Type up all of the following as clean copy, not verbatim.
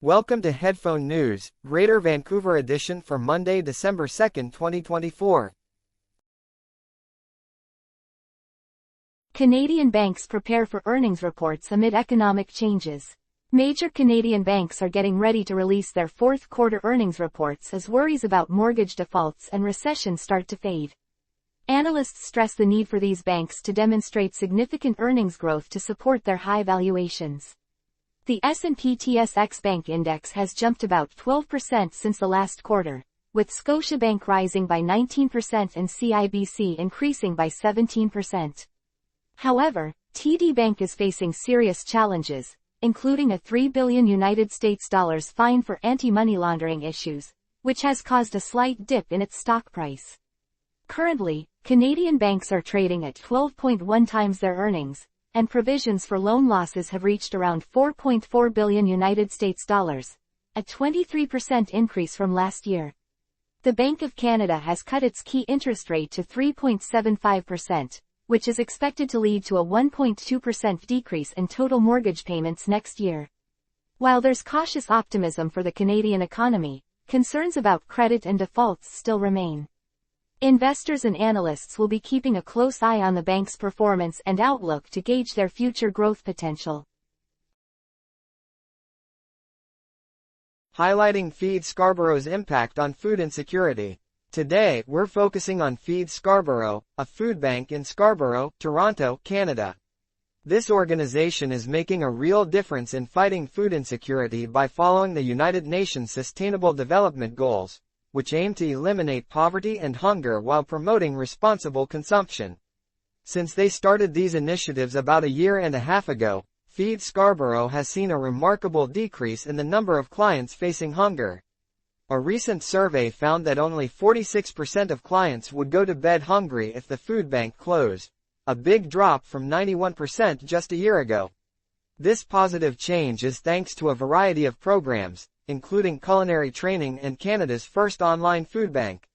Welcome to Headphone News, Greater Vancouver edition for Monday, December 2, 2024. Canadian banks prepare for earnings reports amid economic changes. Major Canadian banks are getting ready to release their fourth quarter earnings reports as worries about mortgage defaults and recession start to fade. Analysts stress the need for these banks to demonstrate significant earnings growth to support their high valuations. The S&P/TSX Bank Index has jumped about 12% since the last quarter, with Scotiabank rising by 19% and CIBC increasing by 17%. However, TD Bank is facing serious challenges, including a $3 billion United States dollars fine for anti-money laundering issues, which has caused a slight dip in its stock price. Currently, Canadian banks are trading at 12.1 times their earnings, and provisions for loan losses have reached around $4.4 billion United States dollars, a 23% increase from last year. The Bank of Canada has cut its key interest rate to 3.75%, which is expected to lead to a 1.2% decrease in total mortgage payments next year. While there's cautious optimism for the Canadian economy, concerns about credit and defaults still remain. Investors and analysts will be keeping a close eye on the bank's performance and outlook to gauge their future growth potential. Highlighting Feed Scarborough's impact on food insecurity. Today, we're focusing on Feed Scarborough, a food bank in Scarborough, Toronto, Canada. This organization is making a real difference in fighting food insecurity by following the United Nations Sustainable Development Goals, which aim to eliminate poverty and hunger while promoting responsible consumption. Since they started these initiatives about a year and a half ago, Feed Scarborough has seen a remarkable decrease in the number of clients facing hunger. A recent survey found that only 46% of clients would go to bed hungry if the food bank closed, a big drop from 91% just a year ago. This positive change is thanks to a variety of programs, including culinary training and Canada's first online food bank.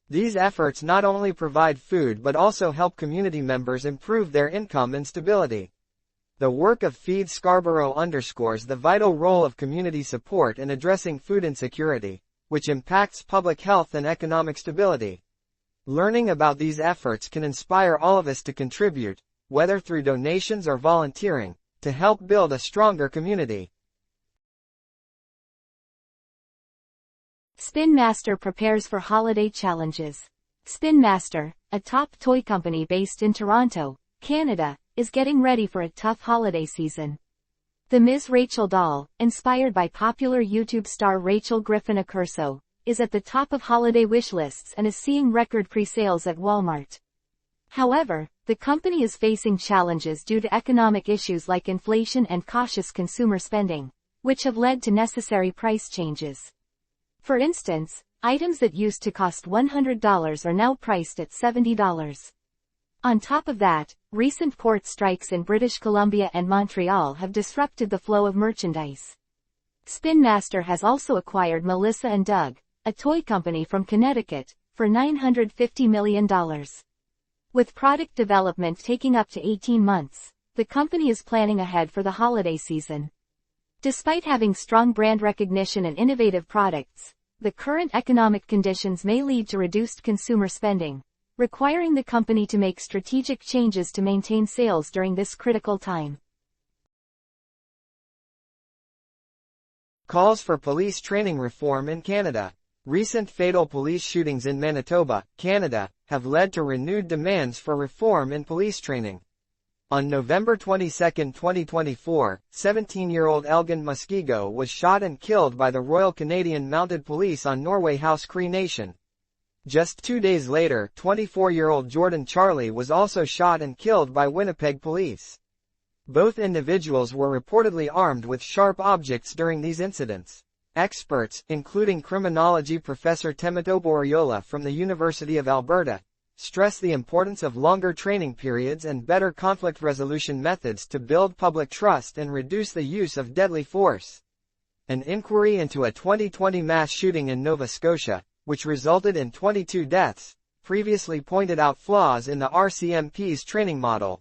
These efforts not only provide food but also help community members improve their income and stability. The work of Feed Scarborough underscores the vital role of community support in addressing food insecurity, which impacts public health and economic stability. Learning about these efforts can inspire all of us to contribute, whether through donations or volunteering, to help build a stronger community. Spin Master prepares for holiday challenges. Spin Master, a top toy company based in Toronto, Canada, is getting ready for a tough holiday season. The Ms. Rachel doll, inspired by popular YouTube star Rachel Griffin Accurso, is at the top of holiday wish lists and is seeing record pre-sales at Walmart. However, the company is facing challenges due to economic issues like inflation and cautious consumer spending, which have led to necessary price changes. For instance, items that used to cost $100 are now priced at $70. On top of that, recent port strikes in British Columbia and Montreal have disrupted the flow of merchandise. Spin Master has also acquired Melissa & Doug, a toy company from Connecticut, for $950 million. With product development taking up to 18 months, the company is planning ahead for the holiday season. Despite having strong brand recognition and innovative products, the current economic conditions may lead to reduced consumer spending, requiring the company to make strategic changes to maintain sales during this critical time. Calls for police training reform in Canada. Recent fatal police shootings in Manitoba, Canada, have led to renewed demands for reform in police training. On November 22, 2024, 17-year-old Elgin Muskego was shot and killed by the Royal Canadian Mounted Police on Norway House Cree Nation. Just 2 days later, 24-year-old Jordan Charlie was also shot and killed by Winnipeg police. Both individuals were reportedly armed with sharp objects during these incidents. Experts, including criminology professor Temitope Oriola from the University of Alberta, stress the importance of longer training periods and better conflict resolution methods to build public trust and reduce the use of deadly force. An inquiry into a 2020 mass shooting in Nova Scotia, which resulted in 22 deaths, previously pointed out flaws in the RCMP's training model.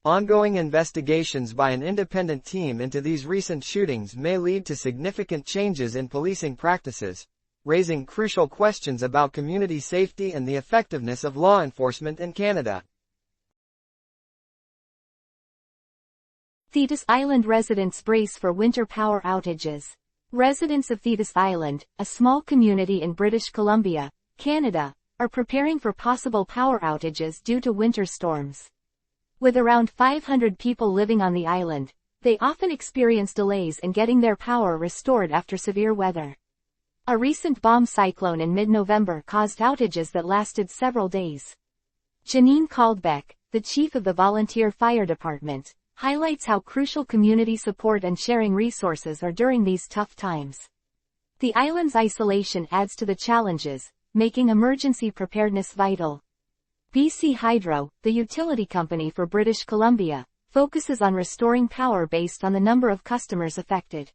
Ongoing investigations by an independent team into these recent shootings may lead to significant changes in policing practices, raising crucial questions about community safety and the effectiveness of law enforcement in Canada. Thetis Island residents brace for winter power outages. Residents of Thetis Island, a small community in British Columbia, Canada, are preparing for possible power outages due to winter storms. With around 500 people living on the island, they often experience delays in getting their power restored after severe weather. A recent bomb cyclone in mid-November caused outages that lasted several days. Janine Caldbeck, the chief of the volunteer fire department, highlights how crucial community support and sharing resources are during these tough times. The island's isolation adds to the challenges, making emergency preparedness vital. BC Hydro, the utility company for British Columbia, focuses on restoring power based on the number of customers affected.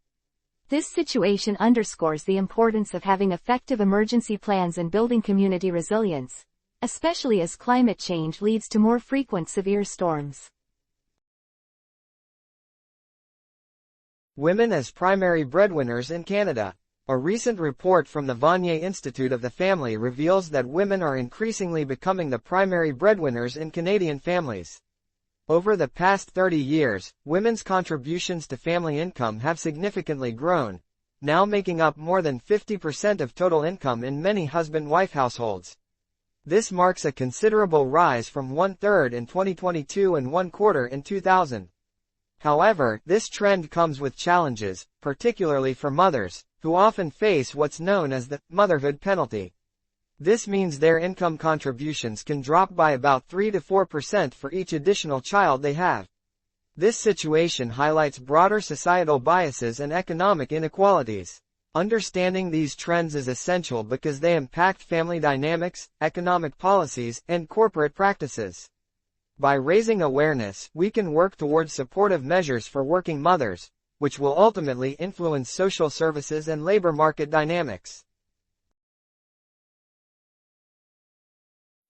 This situation underscores the importance of having effective emergency plans and building community resilience, especially as climate change leads to more frequent severe storms. Women as primary breadwinners in Canada. A recent report from the Vanier Institute of the Family reveals that women are increasingly becoming the primary breadwinners in Canadian families. Over the past 30 years, women's contributions to family income have significantly grown, now making up more than 50% of total income in many husband-wife households. This marks a considerable rise from 1/3 in 2022 and 1/4 in 2000. However, this trend comes with challenges, particularly for mothers, who often face what's known as the motherhood penalty. This means their income contributions can drop by about 3 to 4% for each additional child they have. This situation highlights broader societal biases and economic inequalities. Understanding these trends is essential because they impact family dynamics, economic policies, and corporate practices. By raising awareness, we can work towards supportive measures for working mothers, which will ultimately influence social services and labor market dynamics.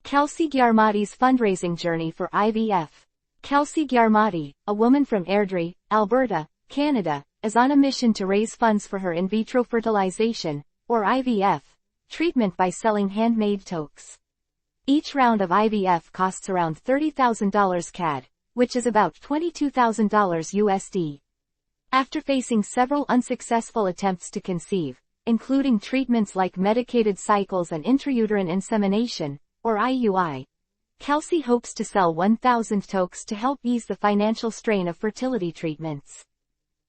Kelsey Gyarmati's fundraising journey for IVF. Kelsey Gyarmati, a woman from Airdrie, Alberta, Canada, is on a mission to raise funds for her in vitro fertilization, or IVF, treatment by selling handmade toques. Each round of IVF costs around $30,000 CAD, which is about $22,000 USD. After facing several unsuccessful attempts to conceive, including treatments like medicated cycles and intrauterine insemination, or IUI, Kelsey hopes to sell 1,000 toques to help ease the financial strain of fertility treatments.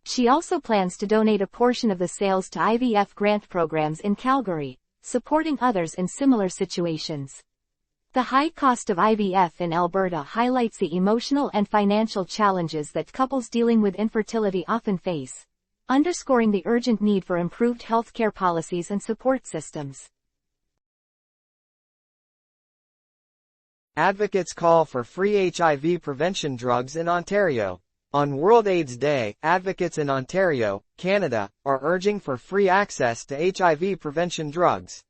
She also plans to donate a portion of the sales to IVF grant programs in Calgary, supporting others in similar situations. The high cost of IVF in Alberta highlights the emotional and financial challenges that couples dealing with infertility often face, underscoring the urgent need for improved healthcare policies and support systems. Advocates call for free HIV prevention drugs in Ontario. On World AIDS Day, advocates in Ontario, Canada, are urging for free access to HIV prevention drugs.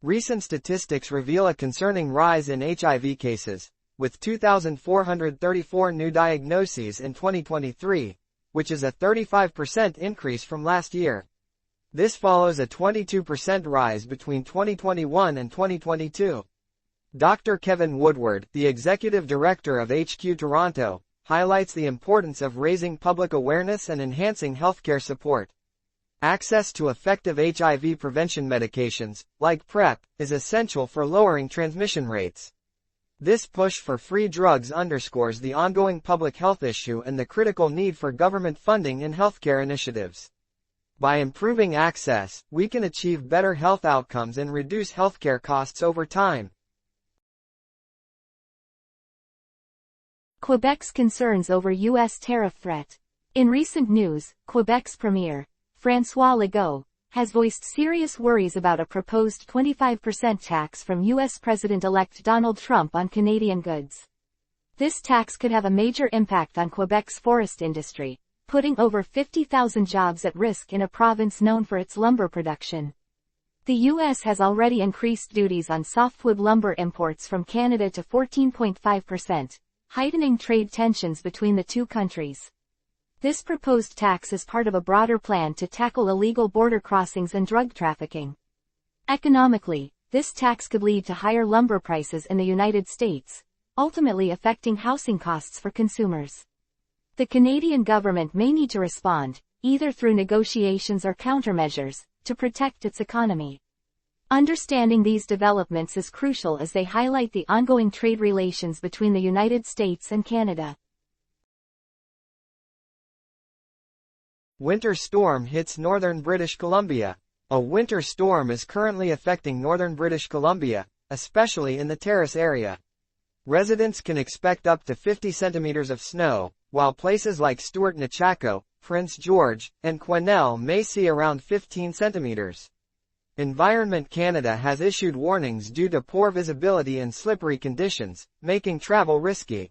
Recent statistics reveal a concerning rise in HIV cases, with 2,434 new diagnoses in 2023, which is a 35% increase from last year. This follows a 22% rise between 2021 and 2022. Dr. Kevin Woodward, the executive director of HQ Toronto, highlights the importance of raising public awareness and enhancing healthcare support. Access to effective HIV prevention medications, like PrEP, is essential for lowering transmission rates. This push for free drugs underscores the ongoing public health issue and the critical need for government funding in healthcare initiatives. By improving access, we can achieve better health outcomes and reduce healthcare costs over time. Quebec's concerns over U.S. tariff threat. In recent news, Quebec's Premier, François Legault, has voiced serious worries about a proposed 25% tax from U.S. President-elect Donald Trump on Canadian goods. This tax could have a major impact on Quebec's forest industry, putting over 50,000 jobs at risk in a province known for its lumber production. The U.S. has already increased duties on softwood lumber imports from Canada to 14.5%, heightening trade tensions between the two countries. This proposed tax is part of a broader plan to tackle illegal border crossings and drug trafficking. Economically, this tax could lead to higher lumber prices in the United States, ultimately affecting housing costs for consumers. The Canadian government may need to respond, either through negotiations or countermeasures, to protect its economy. Understanding these developments is crucial as they highlight the ongoing trade relations between the United States and Canada. Winter storm hits northern British Columbia. A winter storm is currently affecting northern British Columbia, especially in the Terrace area. Residents can expect up to 50 centimeters of snow, while places like Stewart-Nechako, Prince George, and Quesnel may see around 15 centimeters. Environment Canada has issued warnings due to poor visibility and slippery conditions, making travel risky.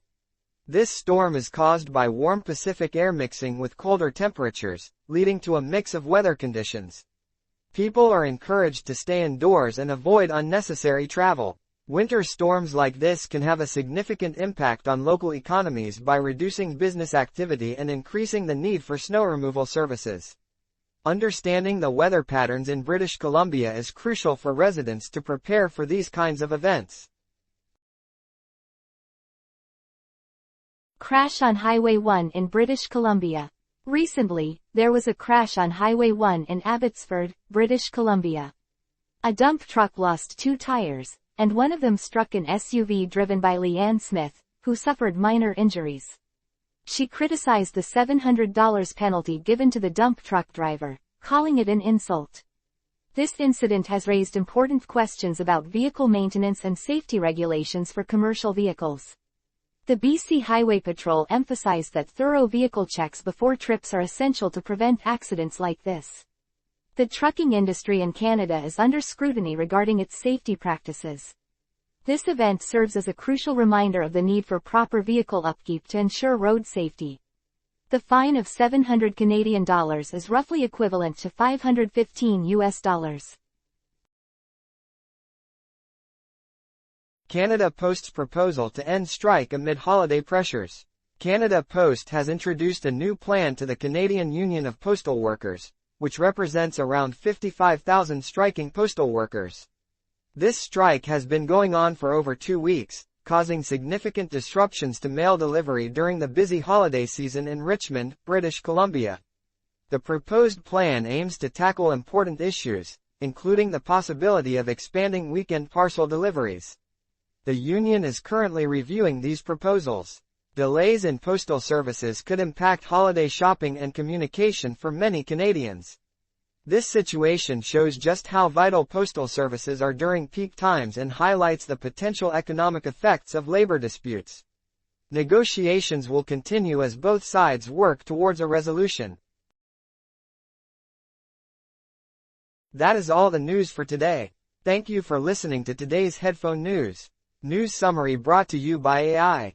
This storm is caused by warm Pacific air mixing with colder temperatures, leading to a mix of weather conditions. People are encouraged to stay indoors and avoid unnecessary travel. Winter storms like this can have a significant impact on local economies by reducing business activity and increasing the need for snow removal services. Understanding the weather patterns in British Columbia is crucial for residents to prepare for these kinds of events. Crash on Highway 1 in British Columbia. Recently, there was a crash on Highway 1 in Abbotsford, British Columbia. A dump truck lost 2 tires, and one of them struck an SUV driven by Leanne Smith, who suffered minor injuries. She criticized the $700 penalty given to the dump truck driver, calling it an insult. This incident has raised important questions about vehicle maintenance and safety regulations for commercial vehicles. The BC Highway Patrol emphasized that thorough vehicle checks before trips are essential to prevent accidents like this. The trucking industry in Canada is under scrutiny regarding its safety practices. This event serves as a crucial reminder of the need for proper vehicle upkeep to ensure road safety. The fine of $700 Canadian is roughly equivalent to $515 US. Canada Post's proposal to end strike amid holiday pressures. Canada Post has introduced a new plan to the Canadian Union of Postal Workers, which represents around 55,000 striking postal workers. This strike has been going on for over 2 weeks, causing significant disruptions to mail delivery during the busy holiday season in Richmond, British Columbia. The proposed plan aims to tackle important issues, including the possibility of expanding weekend parcel deliveries. The union is currently reviewing these proposals. Delays in postal services could impact holiday shopping and communication for many Canadians. This situation shows just how vital postal services are during peak times and highlights the potential economic effects of labor disputes. Negotiations will continue as both sides work towards a resolution. That is all the news for today. Thank you for listening to today's Headphone News. News summary brought to you by AI.